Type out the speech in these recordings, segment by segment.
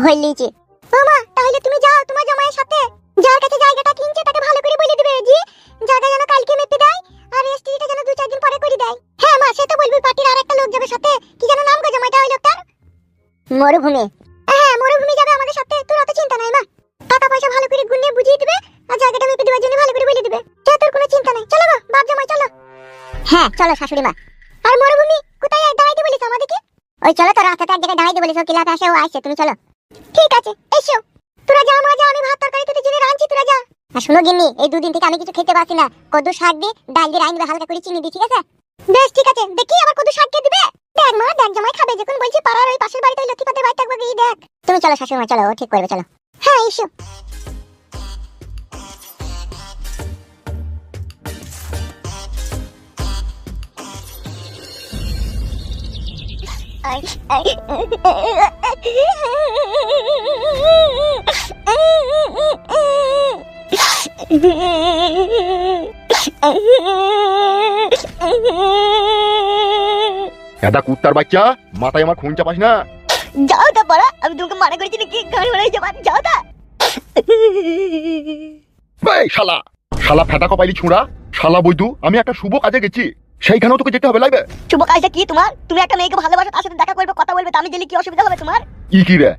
ভয় লিয়েছে। মামা তাহলে তুমি যাও তোমার জামাইয়ের সাথে, যার কাছে জায়গাটা কিনছে তাকে ভালো করে বলে দিবে যে জায়গা যেন কালকে মেপে দেয় আর রেজিস্ট্রিটা যেন 2-4 দিন পরে করে দেয়। হ্যাঁ মা, সে তো বলবি, পার্টির আরেকটা লোক যাবে সাথে, কি যেন নাম গো জামাইটা ওই লোকটার? মরুভূমি। হ্যাঁ মরুভূমি যাবে আমাদের সাথে, তোর অত চিন্তা নাই মা। টাকা পয়সা ভালো করে গুনিয়ে বুঝিয়ে দিবে আর জায়গাটা মেপে দেওয়ার জন্য ভালো করে বলে দিবে, সে তোর কোনো চিন্তা নাই। চলো গো বাপ জামাই চলো। হ্যাঁ চলো শাশুড়ি মা। আর মরুভূমি কোথায় দাঁড়াইতে বলিস আমাদেরকে? ওই চলো তো রাস্তাতে এক জায়গায় দাঁড়াইতে বলিস, ও কিলাতে আসে ও আসছে, তুমি চলো। ঠিক আছে এসো। তোরা যা মা যা, আমি ভাত তরকারি তোদের জন্য রাঁধছি, তোরা যা। আর শোনো গিন্নি, এই 2 দিন থেকে আমি কিছু খেতে পারছি না, কদু শাক দিয়ে ডাল দিয়ে রাঁধবে, হালকা করে চিনি দিয়ে, ঠিক আছে? বেশ ঠিক আছে, দেখি আবার কদু শাক কে দিবে। দেখ মা, দেখ জামাই খাবে যখন বলছি, পাড়ার ওই পাশের বাড়িতে ওই লক্ষ্মীপাতের বাড়ি থাকবে, গিয়ে দেখ। তুমি চলো শাশুড়ি মা, চলো, ও ঠিক করবে, চলো। হ্যাঁ এসো। এটা কুত্তার বাচ্চা, মাথায় আমার খুন চাপাস না। যাও তা পড়া, আমি তোমাকে মানা করেছি নাকি? গাড়ি মারাই যাবা, যাও তা। এই শালা, শালা ফেটা কপাইলি ছুঁড়া, শালা বৈদু, আমি একটা শুভ কাজে গেছি, সেইখানেও তোকে যেতে হবে লাগবে। শুভ কাজটা কি তোমার? তুমি একটা মেয়েকে ভালোবাসো, তার সাথে দেখা করবে, কথা বলবে, তা আমি গেলে কি অসুবিধা হবে তোমার? কি রে?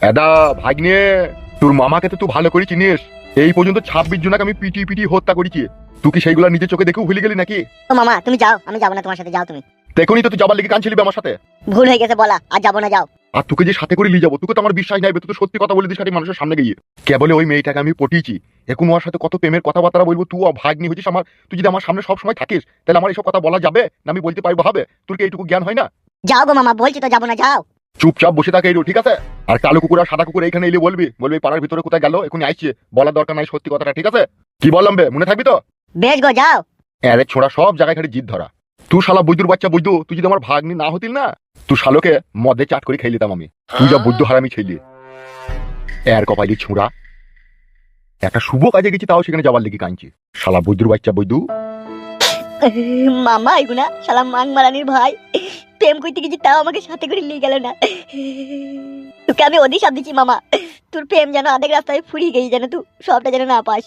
এদা ভাগ্নে, তোর মামাকে তো তুই ভালো করে চিনিস, এই পর্যন্ত 26 জনকে আমি পিটি পিটি হত্যা করেছি, তুই কি সেইগুলা নিজের চোখে দেখেও ভুলে গেলি নাকি? ও মামা তুমি যাও, আমি যাবো না তোমার সাথে, যাও তুমি। দেখুনি তো তুই যাবার লেগে কাঁদছিলি আমার সাথে। ভুল হয়ে গেছে বলা, আর যাবো না, যাও। আর তোকে যে সাথে করে নিয়ে যাবো, তোকে তো আমার বিশ্বাস নাই, তুই তো সত্যি কথা বলে দিস খালি মানুষের সামনে গিয়ে। কেবলে ওই মেয়েটাকে আমি পটিয়েছি, এখন ওর সাথে কত প্রেমের কথাবার্তা বলবো, তুই ভাগ্নি হয়েছিস আমার, তুই যদি আমার সামনে সব সময় থাকিস তাহলে আমার এইসব কথা বলা যাবে না, আমি বলতে পারবো হবে? তোর কি এইটুকু জ্ঞান হয় না? যাও গো মামা, বলছি তো যাবো না, যাও। চুপচাপ বসে থাকে এইটু, ঠিক আছে? আর কালো কুকুর আর সাদা কুকুর এইখানে এলে বলবি, বলবি পাড়ার ভিতরে কোথায় গেল, এখন আসছে, বলার দরকার নাই সত্যি কথাটা, ঠিক আছে? কি বললাম বে, মনে থাকবি তো? বেশ গো, যাও। আরে ছোড়া, সব জায়গায় খালি জিদ ধরা। তুই শালা বৈদ্যুর বাচ্চা বৈদ্যু, তুই যদি আমার ভাগ্নি না হতিল না, তুই শালোকে মদে চাট করে খেয়ে নিতাম আমি, তুই যা বৈদ্য হারামি খেলি। এর কপাইলি ছুঁড়া, একটা শুভ কাজে গেছি তাও সেখানে যাবার লেগে কাঁদছি, শালা বৈদ্যুর বাচ্চা বৈদ্যু। মামা এগুনা শালা মাং মারানির ভাই, প্রেম করতে গেছি তাও আমাকে সাথে করে নিয়ে গেল না। তোকে আমি অধিশাপ দিচ্ছি মামা, তোর প্রেম যেন আধেক রাস্তায় ফুরিয়ে গেছে, যেন তুই সবটা যেন না পাস।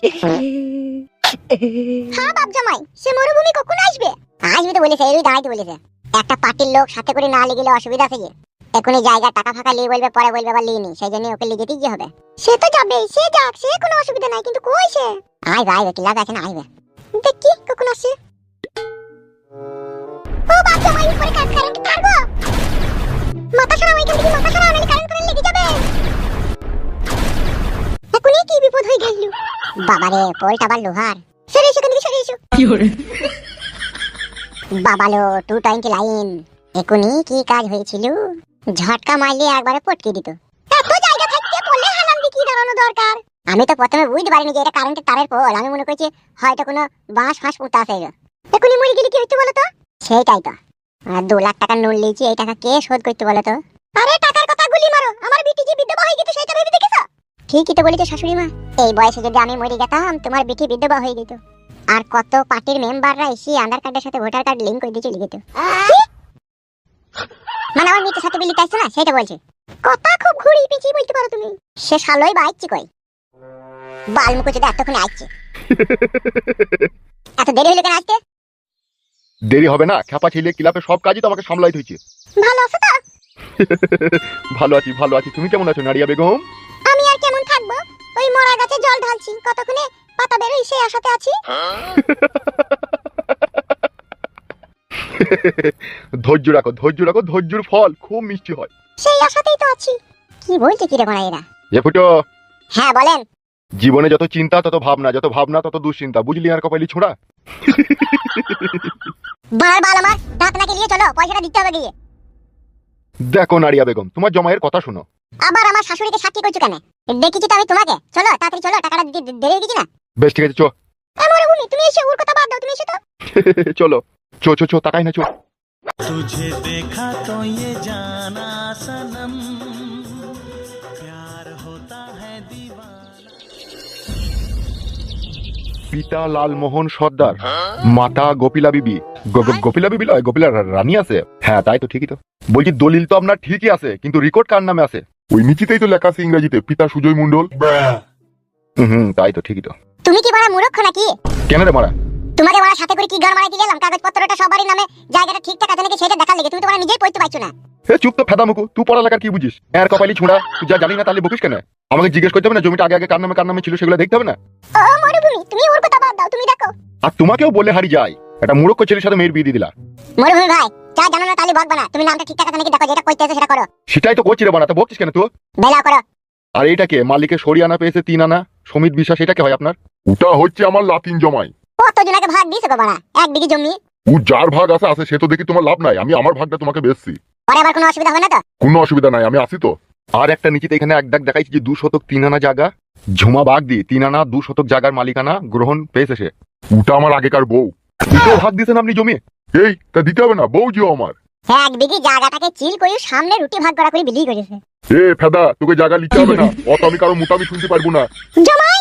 হ্যাঁ বাপ জামাই, সে মরুভূমি কখন আসবে? আসবে তো বলেছে, এই দাঁড়াইতে বলেছে। একটা পার্টির লোক সাথে করে না গেলে অসুবিধা আছে যে, এখন এই জায়গা টাকা ফাঁকা নিয়ে বলবে, পরে বলবে আবার লিয়ে নি, সেই জন্য ওকে লিয়ে যেতেই হবে। সে তো যাবে, সে যাক, সে কোনো অসুবিধা নাই, কিন্তু কই সে? আইবে আইবে, কি লাগ আছে না, আইবে, দেখি কখন আসে। ও বাপ জামাই, উপরে কারেন্ট তার গো, মাথা সরা ওইখান থেকে, মাথা সরা, নালে কারেন্ট করে লেগে যাবে। এখনই কি বিপদ হয়ে গেল। বাবারে, পোলটা আবার লোহার। সরে এসো, এখান থেকে সরে এসো। কি হরে বাবালো, 220 লাইন, এখনই কি কাজ হয়েছিল, ঝটকা মারলে একবারে পটকে দিত। এত জায়গা থাকতে পড়লে হালাম দিয়ে কি দাঁড়ানো দরকার? আমি তো প্রথমে বুঝতে পারিনি যে এটা কারেন্টের তারের পোল, আমি মনে করছি হয়তো কোনো বাঁশ ফাঁস পুঁতা আছে। এখনই মরে গেলে কি হইতো বলো তো? সেইটাই তো, 2 লাখ টাকা লোন লিয়েছি, এই টাকা কে শোধ করতে বলো তো? আরে টাকার কথা গুলি মারো, আমার বিটি যে বিধবা হয়ে গেছে সেটা ভেবে দেখেছো? ঠিকই তো বলেছো শাশুড়ি মা, এই বয়সে যদি আমি মরে যেতাম, তোমার বিটি বিধবা হয়ে যেত, আর কত পার্টির মেম্বাররা এসে আধার কার্ডের সাথে ভোটার কার্ড লিংক করে দিয়ে চলে যেত। মানে আমার মিটের সাথে বিলি চাইছো না, সেটা বলছি। কথা খুব ঘুরি পিছিয়ে বলতে পারো তুমি। সে শালোই বাইচ্ছি কই, বাল মুখে যদি এতক্ষণ আসছে। এত দেরি হলো কেন আসতে? দেরি হবে না, খ্যাপা ছেলে, ক্লাবে সব কাজই তো আমাকে সামলাইতে হয়েছে। ভালো আছো তো? ভালো আছি, ভালো আছি, তুমি কেমন আছো নারিয়া বেগম? আমি আর কেমন থাকবো, ওই মরা গাছে জল ঢালছি, কতক্ষণে পাতা বেরোই সেই আশাতে আছি। ধৈর্য রাখো, ধৈর্য রাখো, ধৈর্যের ফল খুব মিষ্টি হয়। সেই আশাতেই তো আছি। কি বলছে কি রে বড়া এরা? এ ফুটো, হ্যাঁ বলেন। জীবনে যত চিন্তা তত ভাবনা, যত ভাবনা তত দুশ্চিন্তা, বুঝলি আর কপালি ছোড়া? বাল বাল আমার দাঁত নাকি নিয়ে চলো, পয়সাটা দিতে হবে গিয়ে। দেখো নারিয়া বেগম, তোমার জমায়ের কথা শোনো। আবার আমার শাশুড়িকে সাক্ষী করছো কেন? দেখেছি তো আমি তোমাকে, চলো তাড়াতাড়ি চলো, টাকাটা দিতে দেরি হয়ে গেছি না? বেশ ঠিক আছে, চো। মরুভূমি তুমি এসে ওর কথা বাদ দাও, তুমি এসে তো। চলো, চো চো চো, তাকাই না, চো। तुझे देखा तो ये जाना सनम, प्यार होता है दीवाना। পিতা লালমোহন সর্দার, মাতা গোপিলা বিবি। গোপিলা বিবি লয়, গোপিলা রানী আছে। হ্যাঁ তাই তো, ঠিকই তো। বলছি দলিল তো আপনার ঠিকই আছে, কিন্তু রেকর্ড কার নামে আছে? ওই নিচেতেই তো লেখা আছে ইংরেজিতে, পিতা সুজয় মণ্ডল। তাই তো, ঠিকই তো। তুমি কি বড় মূর্খ নাকি? কেন রে মারা? তোমাকে বড় সাথে করে কি গান মারাইতে গেলাম? কাগজপত্রটা সবারই নামে, জায়গাটা ঠিকঠাক আছে নাকি সেটা দেখার লেগে। তুমি তো বড় নিজেই পড়তে পারছো না। এ চুপ তো ফেদা মুকু, তুই পড়ালেখার কি বুঝিস? এর কপালি ছুঁড়া, তুই যা জানি না তাহলে বকিস কেন? আমাকে জিজ্ঞেস করতে হবে না জমিটা আগে আগে কার নামে ছিল সেগুলো দেখতে হবে না? ও মরুভূমি, তুমি ওর কথা বাদ দাও, তুমি দেখো। আর তোমাকেও বলে হারি যায়, একটা মূর্খ ছেলের সাথে মেয়ের বিয়ে দিয়ে দিলা। মরুভূমি ভাই, যা জানো না তাহলে বকবা না। তুমি নামটা ঠিকঠাক আছে নাকি দেখো, যেটা কইতে আছে সেটা করো। সেটাই তো করছি রে বানা, তো বকছিস কেন তুই? বেলা করো। আর এইটাকে মালিকের সরি আনা পেয়েছে 3 আনা, সমিত বিশ্বাস, এটাকে হয় আপনার? ওটা হচ্ছে আমার লাতিন জমাই। কত জনকে ভাগ দিয়েছে গো বাড়া? 1 বিঘি জমি। ও যার ভাগ আছে সে তো দেখি তোমার লাভ নাই, আমি আমার ভাগটা তোমাকে বেচছি। পরে আবার কোনো অসুবিধা হবে না তো? কোনো অসুবিধা নাই, আমি আসি তো। আর একটা নিচেতে এখানে এক দাগ দেখাইছি যে 2 শতক 3 আনা জায়গা, ঝুমা বাগ দিয়ে 3 আনা 2 শতক জায়গার মালিকানা গ্রহণ পেয়েছে সে। ওটা আমার আগেকার বউ। দুটো ভাগ দিয়েছেন আপনি জমি? এই তা দিতে হবে না, বউ জিও আমার। 1 বিঘি জায়গাটাকে চিল করে সামনে রুটি ভাগ করা করে বিলি করেছে। এ ফেদা, তোকে জায়গা লিখতে হবে না, অত আমি কারো মোটামি শুনতে পারবো না। জামাই,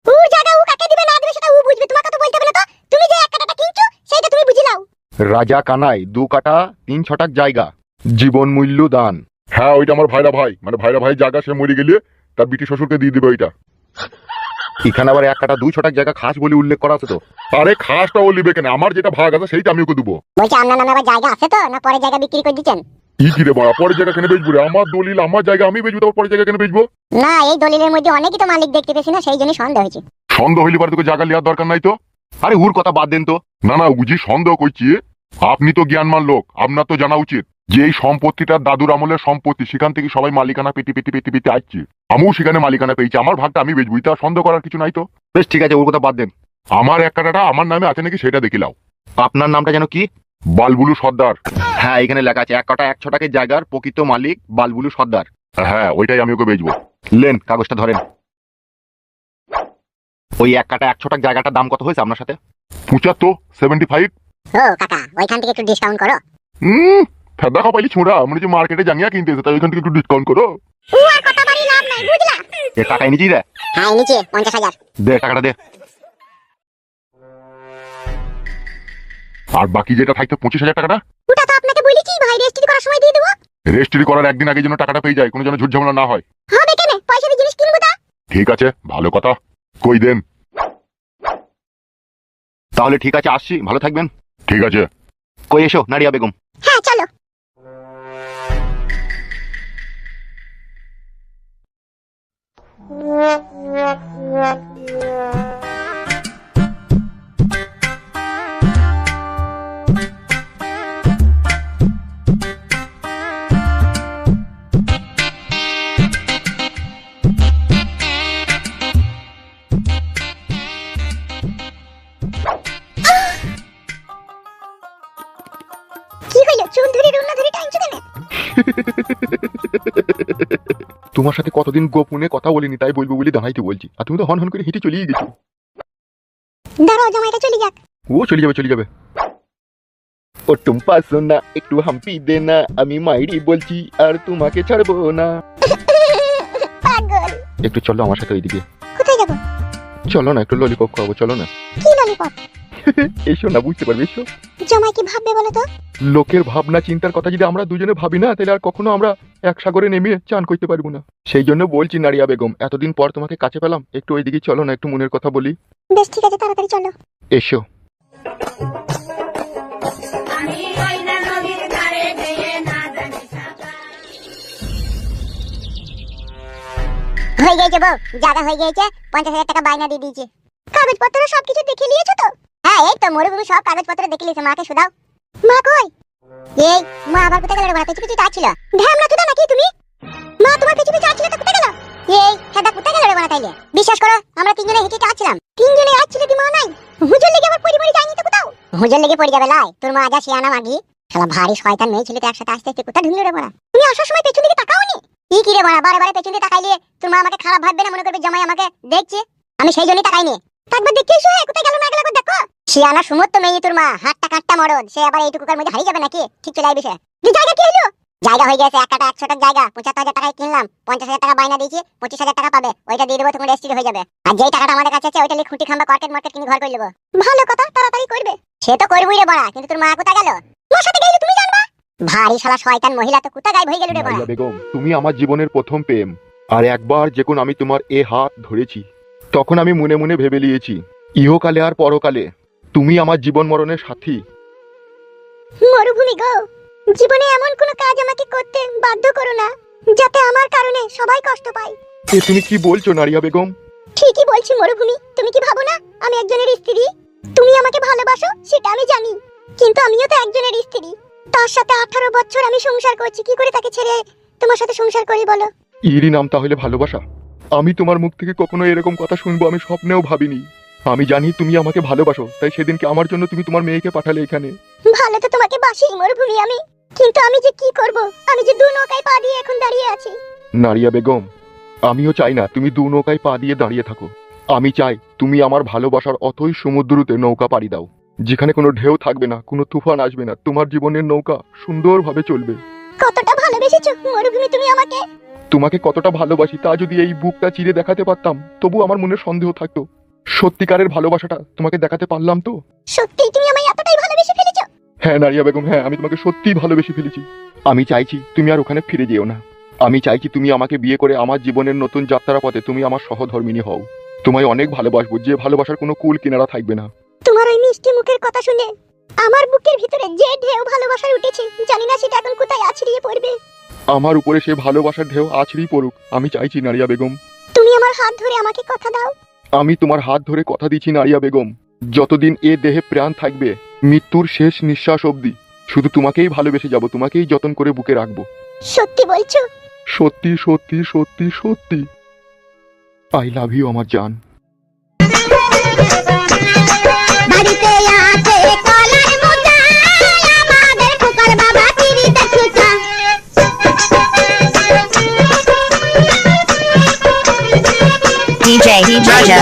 ও জায়গা ও কাকে দিবে না দিবে সেটা ও বুঝবে, তোমাকে তো বলতে হবে না। তো তুমি যে 1 কাটাটা কিনছো সেটা তুমি বুঝি নাও। রাজা কানাই 2 কাটা 3 ছটাক জায়গা, জীবন মূল্য দান। হ্যাঁ ওইটা আমার ভাইরা ভাই, মানে ভাইরা ভাই জায়গা, সে মরে গেলে তার বিটি শ্বশুরকে দিয়ে দিবে ওইটা। এখানে আবার 1 কাটা 2 ছটাক জায়গা খাস বলে উল্লেখ করা আছে তো। আরে খাসটা ও লিবে কেন, আমার যেটা ভাগ আছে সেইটা আমি ওকে দেবো। বলছি আপনার নামে আবার জায়গা আছে তো, না পরে জায়গা বিক্রি করে দিচ্ছেন? ই কি রে বাড়া, পরে জায়গা কেন বেচবো রে? আমার দলিল, আমার জায়গা আমি বেচবো, তারপর পরে জায়গা কেন বেচবো? না, এই দলিলের মধ্যে অনেকই তো মালিক দেখতে পেছি না, সেই জন্য সন্দেহ হয়েছে। সন্দেহ হইলে পারে তোকে জায়গা লিয়ার দরকার নাই তো। আরে ওর কথা বাদ দেন তো। না না, বুঝি সন্দেহ করছি। আপনি তো জ্ঞানমান লোক, আপনার তো জানা উচিত যে এই সম্পত্তিটা দাদুর আমলের সম্পত্তি, সেখান থেকে সবাই মালিকানা পেতে পেতে পেতে পেতে আসছে। আমিও সেখানে মালিকানা পেয়েছি, আমার ভাগটা আমি বেচবো, তা সন্দেহ করার কিছু নাই তো। বেশ ঠিক আছে, ওর কথা বাদ দেন। আমার 1 কাটাটা আমার নামে আছে নাকি সেটা দেখি লাও। আপনার নামটা যেন কি? বালবুলু সর্দার। হ্যাঁ এখানে লেখা আছে 1 কাটা 1 ছটাকের জায়গার প্রকৃত মালিক বালবুলু সর্দার। হ্যাঁ ওইটাই আমি ওকে বেচবো। লেন কাগজটা ধরেন। ওই 1 কাটা 1 ছটাক জায়গাটার দাম কত হয়েছে আপনার সাথে? 75। ও কাকা, ওইখান থেকে একটু ডিসকাউন্ট করো। ফেদা খাপাইলি ছোড়া, মনে যে মার্কেটে জানিয়া কিনতে এসে, তাই ওইখান থেকে একটু ডিসকাউন্ট করো। ও আর কথা বাড়ি লাভ নাই, বুঝলা? এ টাকা এনেছি রে। হ্যাঁ নিচে 50,000। দে টাকাটা দে। আর বাকি যেটা থাকতো 25,000 টাকাটা, ওটা তো আপনাকে বলেছি ভাই, রেজিস্ট্রি করার সময় দিয়ে দেবো। রেজিস্ট্রি করার একদিন আগে যেন টাকাটা পেয়ে যায়, কোনো যেন ঝুট ঝামেলা না হয়। হবে কেন, পয়সা দিয়ে জিনিস কিনবো তা। ঠিক আছে, ভালো কথা। কই দেন? তাহলে ঠিক আছে, আসছি, ভালো থাকবেন। ঠিক আছে। কই এসো নারিয়া বেগম। হ্যাঁ চলো। কি হইলো, চুল ধরে রুনা ধরে টাইমছো কেন? তোমার সাথে কতদিন গোপনে কথা বলিনি, তাই বলবো বলে দাঁড়াইতে বলছি, আর তুমি তো হন হন করে হেঁটে চলেই গেছো। দাঁড়াও, জামাইটা চলে যাক। ও চলে যাবে চলে যাবে। ও টুম্পা সোনা একটু হাম্পি দে না, আমি মাইরি বলছি আর তোমাকে ছাড়বো না। পাগল। একটু চলো আমার সাথে ওইদিকে। কোথায় যাবো? চলো না, একটু ললিপপ খাবো, চলো না। কি ললিপপ? এসো না, বুঝতে পারবে, এসো। জামাই কি ভাববে বলো তো? লোকের ভাবনা চিন্তার কথা যদি আমরা দুজনে ভাবি না, তাহলে আর কখনো আমরা এক সাগরে নেমে চান করতে পারবো না। সেই জন্য বলছি নারিয়া বেগম, এতদিন পর তোমাকে কাছে পেলাম, একটু ওইদিকে চলো না, একটু মনের কথা বলি। বেশ ঠিক আছে, তাড়াতাড়ি চলো। এসো। হয়ে গেছে বউ, জায়গা হয়ে গেছে। 50,000 টাকা বাইনা দিয়ে দিয়েছে। কাগজপত্র সবকিছু দেখে নিয়েছো তো? হ্যাঁ এই তো মরুভূমি সব কাগজপত্র দেখে নিয়েছে। মাকে শুধাও। মা কই? এই মা আবার কোথায় গেল রে? পিছু পিছু যাচ্ছিল। ঢ্যামনা তুদা নাকি তুমি? মা তোমার পিছু পিছু যাচ্ছিল তো কোথায় গেল? এই হেদা কোথায় গেল রে বানা তাইলে? বিশ্বাস করো আমরা 3 জনে হেঁটে যাচ্ছিলাম। 3 জনে যাচ্ছিলে, দি মা নাই। হুজুর লেগে আবার পরিবারে যায়নি তো কোথাও? হুজুর লেগে পড়ে যাবে লাই। তোর মা আজা শিয়ানা মাগি। শালা ভারী শয়তান মেয়ে ছেলে তো একসাথে আসতে আসতে কোথায় ঢুকলো রে বানা? তুমি আসার সময় পেছন দিকে তাকাওনি? কি রে বানা, বারে বারে পেছন দিকে তাকাইলে তোর মা আমাকে খারাপ ভাববে না? মনে করবে জামাই আমাকে দেখছে। আমি সেই জন্যই তাকাইনি। একবার দেখে এসো, কোথায় গেল না গেল একবার দেখো। শিয়ানা সুমত তো মেয়ে তোর মা, হাতটা কাটটা মরদ, সে আবার এইটুকুকার মধ্যে হারিয়ে যাবে নাকি? ঠিক চলে আইবে সে। দি জায়গা কি হলো? জায়গা হয়ে গেছে, এক কাটা 100 টাকা জায়গা 75,000 টাকায় কিনলাম, 50,000 টাকা বাইনা দিয়েছি, 25,000 টাকা পাবে, ওইটা দিয়ে দেবো, তোমার রেজিস্ট্রি হয়ে যাবে। আর যেই টাকাটা আমাদের কাছে আছে ওইটা লিয়ে খুঁটি খাম্বা কর্কেট মার্কেট কিনে ঘর করে নেবো। ভালো কথা, তাড়াতাড়ি করবে। সে তো করবই রে বড়া, কিন্তু তোর মা কোথায় গেল? মোর সাথে গেলে তুমি জানবা। ভারী শালা শয়তান মহিলা তো কোথায় গায়েব হয়ে গেল রে বড়া। নারিয়া বেগম, তুমি আমার জীবনের প্রথম প্রেম। আর একবার যখন আমি তোমার এ হাত ধরেছি, তখন আমি মনে মনে ভেবে নিয়েছি ইহকালে আর পরকালে তুমি আমার জীবন মরণের সাথী। মরুভূমি গো, জীবনে এমন কোনো কাজ আমাকে করতে বাধ্য করো না যাতে আমার কারণে সবাই কষ্ট পায়। এ তুমি কি বলছো নারিয়া বেগম? ঠিকই বলছি মরুভূমি, তুমি কি ভাবো না আমি একজনের স্ত্রী? তুমি আমাকে ভালোবাসো সেটা আমি জানি, কিন্তু আমিও তো একজনের স্ত্রী। তার সাথে 18 বছর আমি সংসার করছি, কি করে তাকে ছেড়ে তোমার সাথে সংসার করি বলো? এরই নাম তাহলে ভালোবাসা? আমি তোমার মুখ থেকে কখনো এরকম কথা শুনবো আমি স্বপ্নেও ভাবিনি। আমি জানি তুমি আমাকে ভালোবাসো, তাই সেদিনকে আমার জন্য তুমি তোমার মেয়েকে পাঠালে এখানে। ভালো তো তোমাকে বাসি মরুভূমি আমি, কিন্তু আমি যে কি করব, আমি যে দু নৌকায় পা দিয়ে এখন দাঁড়িয়ে আছি। নারিয়া বেগম, আমিও চাই না তুমি দু নৌকায় পা দিয়ে দাঁড়িয়ে থাকো। আমি চাই তুমি আমার ভালোবাসার অথই সমুদ্রতে নৌকা পাড়ি দাও, যেখানে কোনো ঢেউ থাকবে না, কোনো তুফান আসবে না, তোমার জীবনের নৌকা সুন্দরভাবে চলবে। কতটা ভালোবেসেছো মরুভূমি তুমি আমাকে। তোমাকে কতটা ভালোবাসি তা যদি এই বুকটা চিরে দেখাতে পারতাম, তবু আমার মনে সন্দেহ থাকতো। সত্যিকারের ভালোবাসাটা তোমাকে দেখাতে পারলাম তো। সত্যি তুমি আমায় এতটাই ভালোবেসে ফেলেছো? হ্যাঁ নারিয়া বেগম, হ্যাঁ, আমি তোমাকে সত্যিই ভালোবেসে ফেলেছি। আমি চাইছি তুমি আর ওখানে ফিরে যেও না। আমি চাইছি তুমি আমাকে বিয়ে করে আমার জীবনের নতুন যাত্রা পথে তুমি আমার সহধর্মিণী হও। তোমায় অনেক ভালোবাসবো, যে ভালোবাসার কোনো কুল কিনারা থাকবে না। তোমার ওই মিষ্টি মুখের কথা শুনে আমার বুকের ভিতরে যে ঢেউ ভালোবাসার উঠেছে, জানি না সেটা এখন কোথায় আছড়িয়ে পড়বে। আমার উপরে সে ভালোবাসার ঢেউ আছড়েই পড়ুক, আমি চাইছি নারিয়া বেগম। তুমি আমার হাত ধরে আমাকে কথা দাও। আমি তোমার হাত ধরে কথা দিচ্ছি নারিয়া বেগম, যতদিন এ দেহে প্রাণ থাকবে, মৃত্যুর শেষ নিঃশ্বাস অবধি শুধু তোমাকেই ভালোবেসে যাব, তোমাকেই যতন করে বুকে রাখবো। সত্যি বলছো? সত্যি সত্যি সত্যি সত্যি। আই লাভ ইউ আমার জান। বাড়িতে আছে কলার মোচা, আমাদের খোকার বাবা তিরিতে ছুচা। DJ Raja.